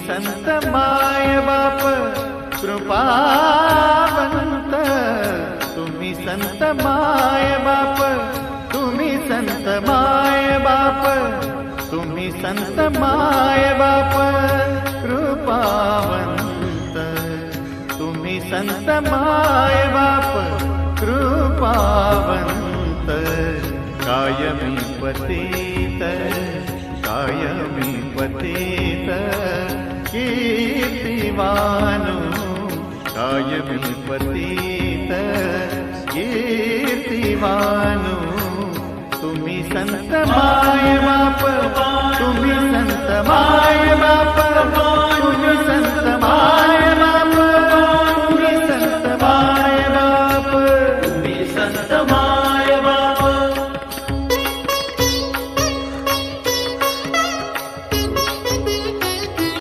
संत माय बाप कृपावंत, तुम्ही संत माय बाप, तुम्ही संत माय बाप, तुम्ही संत माय बाप कृपावंत, तुम्ही संत माय बाप कृपावंत, कायमी पतित, कायमी पतित कीर्तिवानु, कायमी पतित कीर्तिवानु, तुम्ही संत माय बाप, तुम्ही संत माय बाप,